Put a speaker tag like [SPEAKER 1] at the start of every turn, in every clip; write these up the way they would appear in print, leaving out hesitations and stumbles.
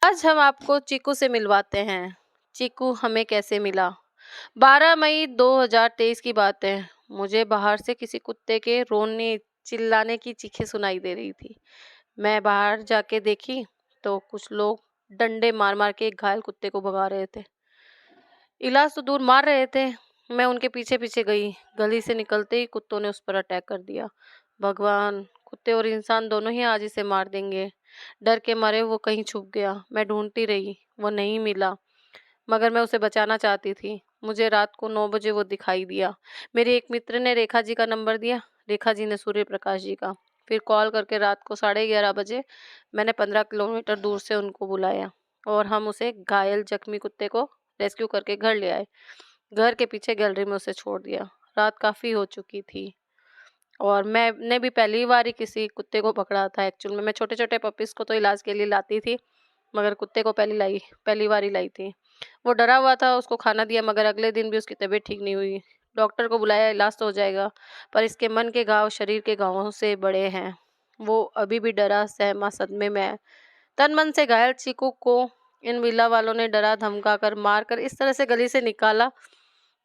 [SPEAKER 1] आज हम आपको चीकू से मिलवाते हैं। चीकू हमें कैसे मिला। 12 मई 2023 की बात है। मुझे बाहर से किसी कुत्ते के रोने चिल्लाने की चीखें सुनाई दे रही थी। मैं बाहर जाके देखी तो कुछ लोग डंडे मार मार के एक घायल कुत्ते को भगा रहे थे। इलाज तो दूर मार रहे थे। मैं उनके पीछे पीछे गई। गली से निकलते ही कुत्तों ने उस पर अटैक कर दिया। भगवान, कुत्ते और इंसान दोनों ही आज इसे मार देंगे। डर के मारे वो कहीं छुप गया। मैं ढूंढती रही, वो नहीं मिला, मगर मैं उसे बचाना चाहती थी। मुझे रात को 9 बजे वो दिखाई दिया। मेरे एक मित्र ने रेखा जी का नंबर दिया। रेखा जी ने सूर्य प्रकाश जी का। फिर कॉल करके रात को 11:30 बजे मैंने 15 किलोमीटर दूर से उनको बुलाया और हम उसे घायल जख्मी कुत्ते को रेस्क्यू करके घर ले आए। घर के पीछे गैलरी में उसे छोड़ दिया। रात काफ़ी हो चुकी थी और मैंने भी पहली बार ही किसी कुत्ते को पकड़ा था। एक्चुअल में मैं छोटे छोटे पपीज़ को तो इलाज के लिए लाती थी, मगर कुत्ते को पहली बार ही लाई थी। वो डरा हुआ था, उसको खाना दिया, मगर अगले दिन भी उसकी तबीयत ठीक नहीं हुई। डॉक्टर को बुलाया, इलाज तो हो जाएगा, पर इसके मन के घाव शरीर के घावों से बड़े हैं। वो अभी भी डरा सहमा सदमे में है। तन मन से घायल चीकू को इन विला वालों ने डरा धमका कर मार कर इस तरह से गली से निकाला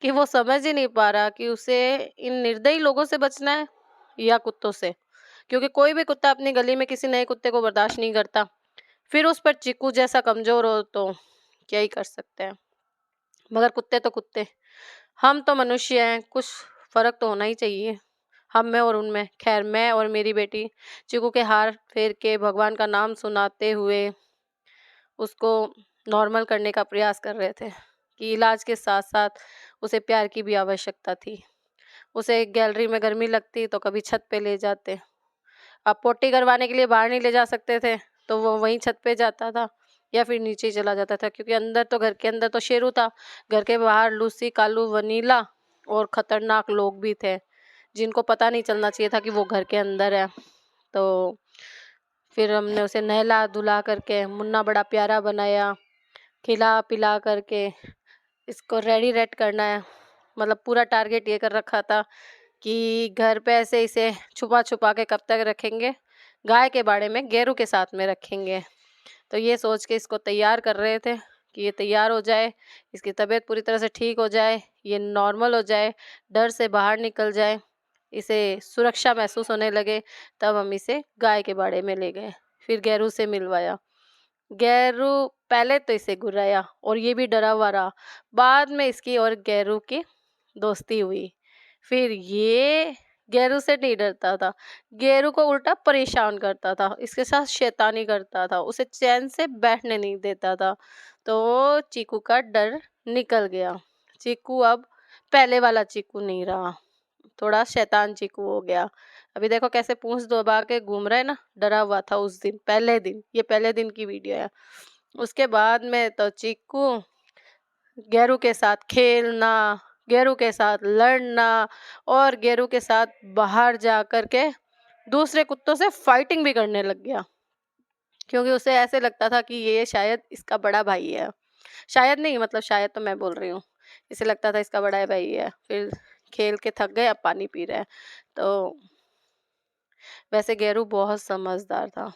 [SPEAKER 1] कि वो समझ ही नहीं पा रहा कि उसे इन निर्दयी लोगों से बचना है या कुत्तों से, क्योंकि कोई भी कुत्ता अपनी गली में किसी नए कुत्ते को बर्दाश्त नहीं करता। फिर उस पर चीकू जैसा कमजोर हो तो क्या ही कर सकते हैं। मगर कुत्ते तो कुत्ते, हम तो मनुष्य हैं, कुछ फर्क तो होना ही चाहिए हम में और उनमें। खैर, मैं और मेरी बेटी चीकू के हार फेर के भगवान का नाम सुनाते हुए उसको नॉर्मल करने का प्रयास कर रहे थे कि इलाज के साथ साथ उसे प्यार की भी आवश्यकता थी। उसे गैलरी में गर्मी लगती तो कभी छत पे ले जाते। अब पोटी करवाने के लिए बाहर नहीं ले जा सकते थे तो वो वहीं छत पे जाता था या फिर नीचे ही चला जाता था, क्योंकि अंदर तो घर के अंदर तो शेरू था, घर के बाहर लूसी, कालू, वनीला और खतरनाक लोग भी थे जिनको पता नहीं चलना चाहिए था कि वो घर के अंदर है। तो फिर हमने उसे नहला धुला करके मुन्ना बड़ा प्यारा बनाया, खिला पिला करके इसको रेडी करना है। मतलब पूरा टारगेट ये कर रखा था कि घर पे ऐसे इसे छुपा छुपा के कब तक रखेंगे, गाय के बाड़े में गेरू के साथ में रखेंगे। तो ये सोच के इसको तैयार कर रहे थे कि ये तैयार हो जाए, इसकी तबीयत पूरी तरह से ठीक हो जाए, ये नॉर्मल हो जाए, डर से बाहर निकल जाए, इसे सुरक्षा महसूस होने लगे, तब हम इसे गाय के बाड़े में ले गए। फिर गेरू से मिलवाया। गेरू पहले तो इसे घुराया और ये भी डरा हुआ रहा। बाद में इसकी और गेरू की दोस्ती हुई। फिर ये गेरू से नहीं डरता था, गेरू को उल्टा परेशान करता था, इसके साथ शैतानी करता था, उसे चैन से बैठने नहीं देता था। तो चीकू का डर निकल गया। चीकू अब पहले वाला चीकू नहीं रहा, थोड़ा शैतान चीकू हो गया। अभी देखो कैसे पूंछ दबा के घूम रहा है ना, डरा हुआ था उस दिन, पहले दिन, ये पहले दिन की वीडियो है। उसके बाद में तो चीकू गेरू के साथ खेलना, गेरू के साथ लड़ना और गेरू के साथ बाहर जा कर के दूसरे कुत्तों से फाइटिंग भी करने लग गया, क्योंकि उसे ऐसे लगता था कि ये शायद इसका बड़ा भाई है। शायद नहीं, मतलब शायद तो मैं बोल रही हूँ, इसे लगता था इसका बड़ा भाई है। फिर खेल के थक गए, अब पानी पी रहे हैं। तो वैसे गेरू बहुत समझदार था।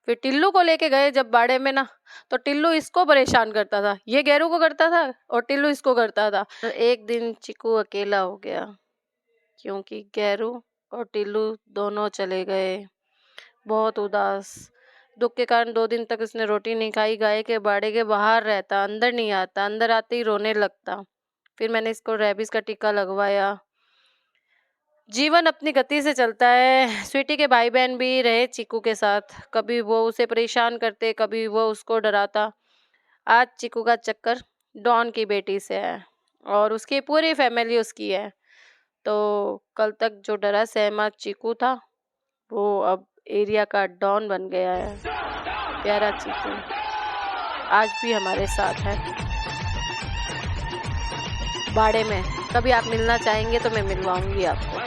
[SPEAKER 1] फिर टिल्लू को लेके गए जब बाड़े में ना, तो टिल्लू इसको परेशान करता था, ये गेरू को करता था और टिल्लू इसको करता था। तो एक दिन चिकू अकेला हो गया, क्योंकि गेरू और टिल्लू दोनों चले गए। बहुत उदास, दुख के कारण 2 दिन तक इसने रोटी नहीं खाई। गाय के बाड़े के बाहर रहता, अंदर नहीं आता, अंदर आते ही रोने लगता। फिर मैंने इसको रेबीज का टीका लगवाया। जीवन अपनी गति से चलता है। स्वीटी के भाई बहन भी रहे चीकू के साथ, कभी वो उसे परेशान करते, कभी वो उसको डराता। आज चीकू का चक्कर डॉन की बेटी से है और उसकी पूरी फैमिली उसकी है। तो कल तक जो डरा सहमा चीकू था, वो अब एरिया का डॉन बन गया है। प्यारा चीकू आज भी हमारे साथ है बाड़े में। कभी आप मिलना चाहेंगे तो मैं मिलवाऊंगी आपको।